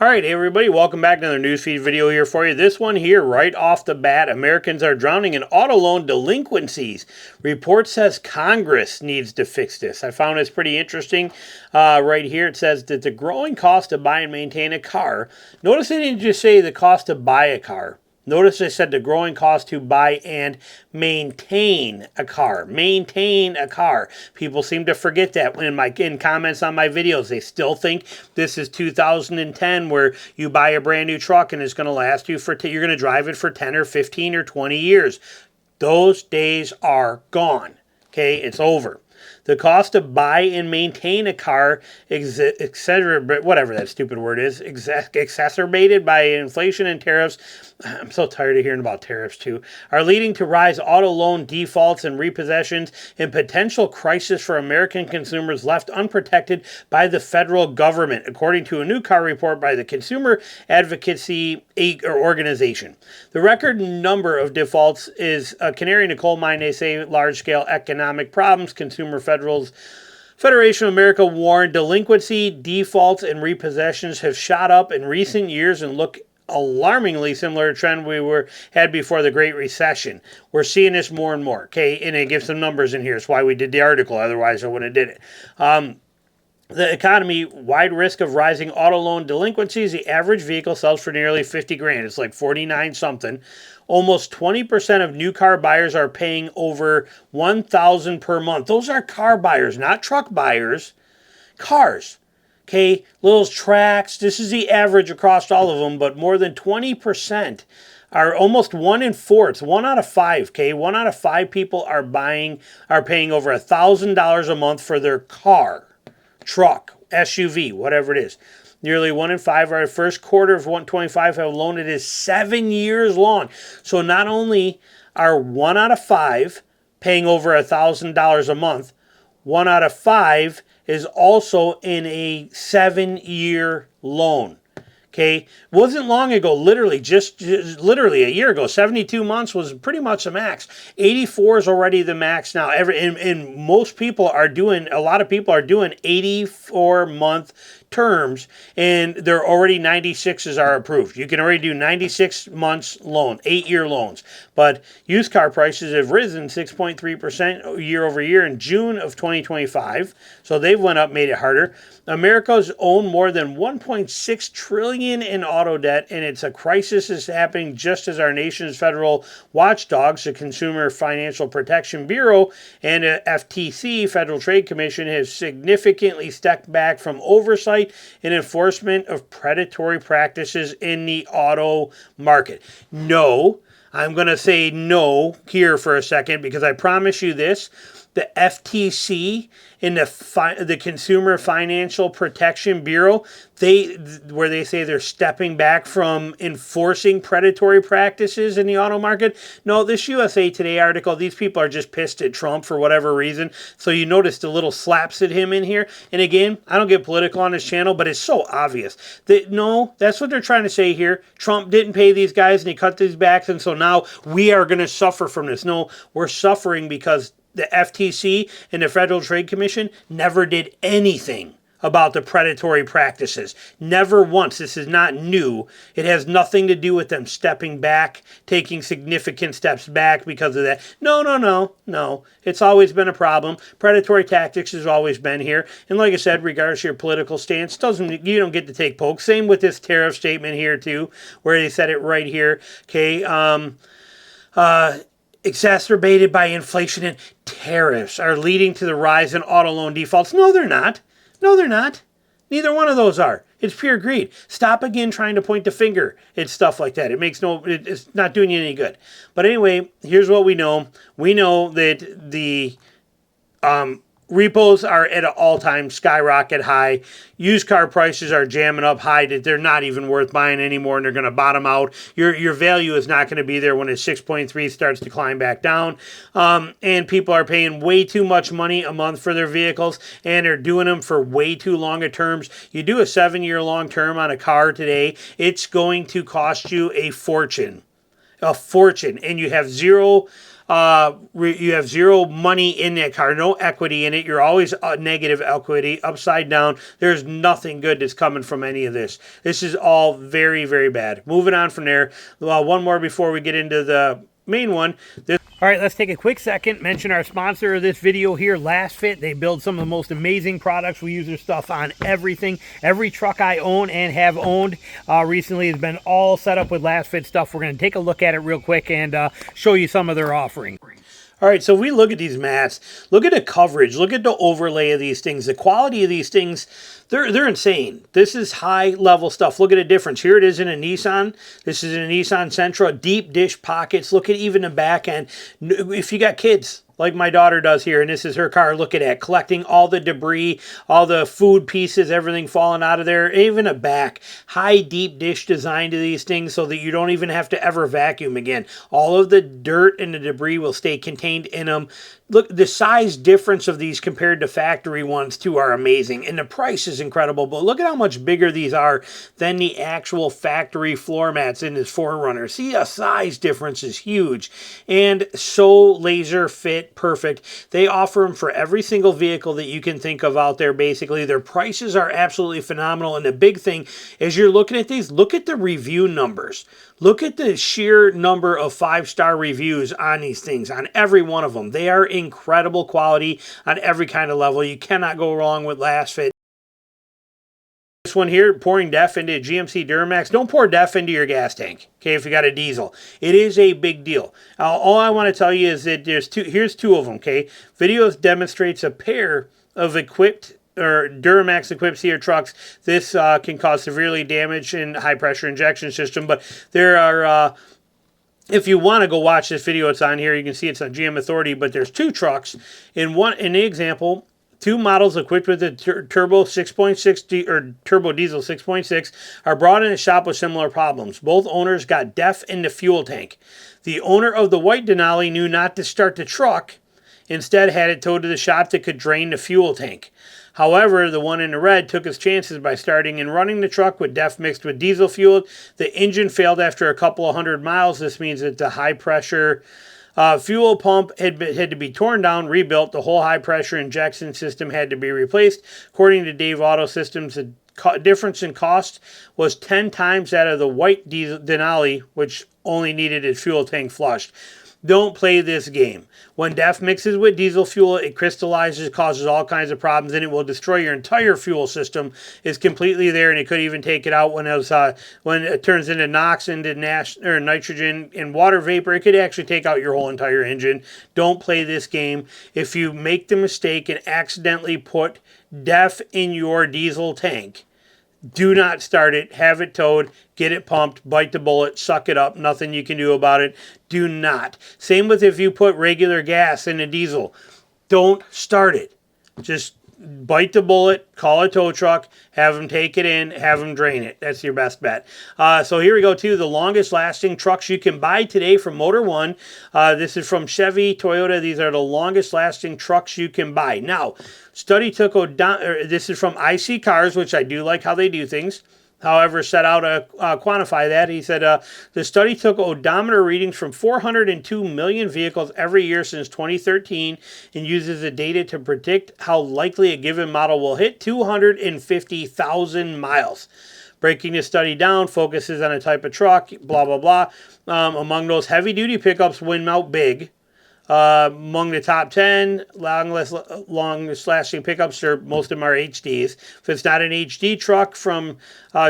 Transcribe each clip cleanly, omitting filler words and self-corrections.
All right, hey everybody, welcome back to another newsfeed video here for you. This one here, right off the bat, Americans are drowning in auto loan delinquencies. Report says Congress needs to fix this. I found this pretty interesting. Right here, it says that the growing cost to buy and maintain a car. Notice they didn't just say the cost to buy a car. Notice they said the growing cost to buy and maintain a car. Maintain a car. People seem to forget that in comments on my videos. They still think this is 2010 where you buy a brand new truck and it's going to last you for, you're going to drive it for 10 or 15 or 20 years. Those days are gone. Okay, it's over. The cost to buy and maintain a car, whatever that stupid word is, exacerbated by inflation and tariffs. I'm so tired of hearing about tariffs too, are leading to rise auto loan defaults and repossessions and potential crisis for American consumers left unprotected by the federal government, according to a new car report by the Consumer Advocacy Organization. The record number of defaults is a canary in a coal mine, they say. Large-scale economic problems. Federation of America warned delinquency, defaults, and repossessions have shot up in recent years and look alarmingly similar to trend we had before the Great Recession. We're seeing this more and more. Okay, and it gives some numbers in here. It's why we did the article. Otherwise, I wouldn't have did it. The economy, wide risk of rising auto loan delinquencies. The average vehicle sells for nearly 50 grand. It's like 49 something. Almost 20% of new car buyers are paying over $1,000 per month. Those are car buyers, not truck buyers. Cars. Okay, little tracks. This is the average across all of them, but more than 20% are almost 1 in 4. It's 1 out of 5. Okay, 1 out of 5 people are paying over $1,000 a month for their car, truck, SUV, whatever it is. Nearly 1 in 5 are the first quarter of 125 have a loan that is 7 years long. So not only are 1 out of 5 paying over $1,000 a month, 1 out of 5 is also in a 7-year loan. Okay, wasn't long ago, literally literally a year ago, 72 months was pretty much the max. 84 is already the max now. And most people are doing, a lot of people are doing 84-month terms, and they're already 96s are approved. You can already do 96 months loan, 8-year loans. But used car prices have risen 6.3% year over year in June of 2025. So they've went up, made it harder. America's owned more than $1.6 trillion in auto debt, and it's a crisis is happening just as our nation's federal watchdogs, the Consumer Financial Protection Bureau and the FTC, Federal Trade Commission, have significantly stepped back from oversight and enforcement of predatory practices in the auto market. No, I'm going to say no here for a second because I promise you this. The FTC and the Consumer Financial Protection Bureau, where they say they're stepping back from enforcing predatory practices in the auto market. No, this USA Today article, these people are just pissed at Trump for whatever reason. So you notice the little slaps at him in here. And again, I don't get political on this channel, but it's so obvious. No, that's what they're trying to say here. Trump didn't pay these guys and he cut these backs, and so now we are going to suffer from this. No, we're suffering because the FTC and the Federal Trade Commission never did anything about the predatory practices. Never once. This is not new. It has nothing to do with them stepping back, taking significant steps back because of that. No. It's always been a problem. Predatory tactics has always been here. And like I said, regardless of your political stance, you don't get to take pokes. Same with this tariff statement here too, where they said it right here. Okay, exacerbated by inflation and tariffs are leading to the rise in auto loan defaults. No, they're not. No, they're not. Neither one of those are. It's pure greed. Stop again trying to point the finger at stuff like that. It's not doing you any good. But anyway, here's what we know. We know that the repos are at an all-time skyrocket high. Used car prices are jamming up high that they're not even worth buying anymore, and they're going to bottom out. Your value is not going to be there when it's 6.3 starts to climb back down. And people are paying way too much money a month for their vehicles, and they're doing them for way too long a terms. You do a 7-year long term on a car today, it's going to cost you a fortune. And you have zero You have zero money in that car, no equity in it. You're always negative equity, upside down. There's nothing good that's coming from any of this. This is all very, very bad. Moving on from there, one more before we get into the main one. All right, let's take a quick second, mention our sponsor of this video here, LastFit. They build some of the most amazing products. We use their stuff on everything. Every truck I own and have owned recently has been all set up with LastFit stuff. We're going to take a look at it real quick and show you some of their offering. All right, so we look at these mats, look at the coverage, look at the overlay of these things, the quality of these things, they're insane. This is high-level stuff. Look at the difference. Here it is in a Nissan. This is in a Nissan Sentra, deep dish pockets. Look at even the back end. If you got kids, like my daughter does here, and this is her car, look at that, collecting all the debris, all the food pieces, everything falling out of there, even a back. High deep dish design to these things so that you don't even have to ever vacuum again. All of the dirt and the debris will stay contained in them. Look, the size difference of these compared to factory ones too are amazing, and the price is incredible, but look at how much bigger these are than the actual factory floor mats in this 4Runner. See, a size difference is huge, and so laser fit perfect. They offer them for every single vehicle that you can think of out there, basically. Their prices are absolutely phenomenal, and the big thing is you're looking at these, look at the review numbers. Look at the sheer number of 5-star reviews on these things, on every one of them. They are incredible quality on every kind of level. You cannot go wrong with LastFit. This one here, pouring DEF into a GMC Duramax. Don't pour DEF into your gas tank, okay, if you got a diesel. It is a big deal. All I want to tell you is that here's two of them, okay? Videos demonstrates a pair of equipped or Duramax equipped Sierra trucks. This can cause severely damage in high pressure injection system, but there are if you want to go watch this video, it's on here. You can see it's on GM Authority, but there's two trucks. In the example, two models equipped with the turbo 6.6 or turbo diesel 6.6 are brought in the shop with similar problems. Both owners got DEF in the fuel tank. The owner of the white Denali knew not to start the truck. Instead, had it towed to the shop that could drain the fuel tank. However, the one in the red took his chances by starting and running the truck with DEF mixed with diesel fuel. The engine failed after a couple of 100 miles. This means that the high-pressure fuel pump had to be torn down, rebuilt. The whole high-pressure injection system had to be replaced. According to Dave Auto Systems, the difference in cost was 10 times that of the white diesel Denali, which only needed its fuel tank flushed. Don't play this game. When DEF mixes with diesel fuel, it crystallizes, causes all kinds of problems, and it will destroy your entire fuel system. It's completely there, and it could even take it out when it turns into NOx, into nitrogen and water vapor. It could actually take out your whole entire engine. Don't play this game. If you make the mistake and accidentally put DEF in your diesel tank, do not start it, have it towed, get it pumped, bite the bullet, suck it up, nothing you can do about it. Do not. Same with if you put regular gas in a diesel. Don't start it. Just bite the bullet, call a tow truck, have them take it in, have them drain it. That's your best bet. So here we go to the longest lasting trucks you can buy today from Motor One. This is from Chevy, Toyota. These are the longest lasting trucks you can buy. Now, study took this is from IC Cars, which I do like how they do things. However, set out to quantify that. He said the study took odometer readings from 402 million vehicles every year since 2013 and uses the data to predict how likely a given model will hit 250,000 miles. Breaking the study down focuses on a type of truck, blah, blah, blah. Among those heavy-duty pickups win out big. Among the top 10 longest lasting pickups, most of them are HDs. If it's not an HD truck from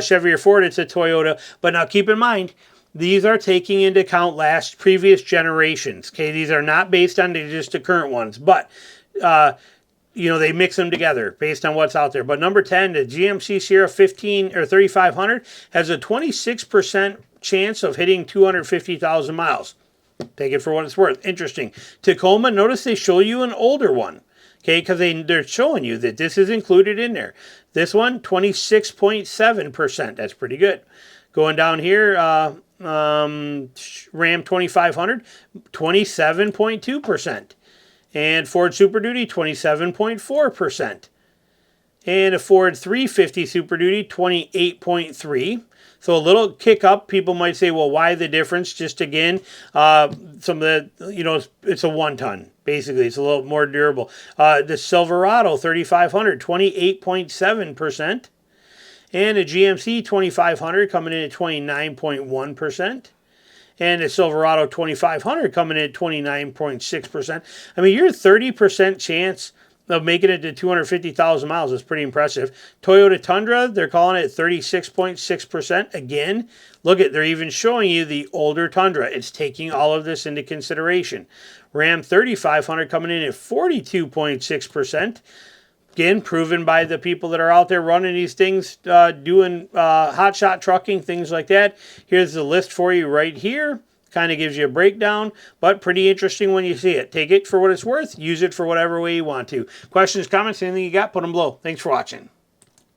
Chevy or Ford, it's a Toyota. But now keep in mind, these are taking into account previous generations. Okay, these are not based on just the current ones, but they mix them together based on what's out there. But number 10, the GMC Sierra 3500 has a 26% chance of hitting 250,000 miles. Take it for what it's worth. Interesting. Tacoma, notice they show you an older one. Okay, because they're showing you that this is included in there. This one, 26.7%. That's pretty good. Going down here, Ram 2500, 27.2%. And Ford Super Duty, 27.4%. And a Ford 350 Super Duty, 28.3. So a little kick up. People might say, well, why the difference? Just again, some of the, it's a 1-ton. Basically, it's a little more durable. The Silverado 3500, 28.7%. And a GMC 2500 coming in at 29.1%. And a Silverado 2500 coming in at 29.6%. I mean, your 30% chance of making it to 250,000 miles is pretty impressive. Toyota Tundra, they're calling it 36.6%. Again, look at, they're even showing you the older Tundra. It's taking all of this into consideration. Ram 3500 coming in at 42.6%. Again, proven by the people that are out there running these things, doing hotshot trucking, things like that. Here's the list for you right here. Kind of gives you a breakdown, but pretty interesting when you see it. Take it for what it's worth. Use it for whatever way you want to. Questions, comments, anything you got, put them below. Thanks for watching.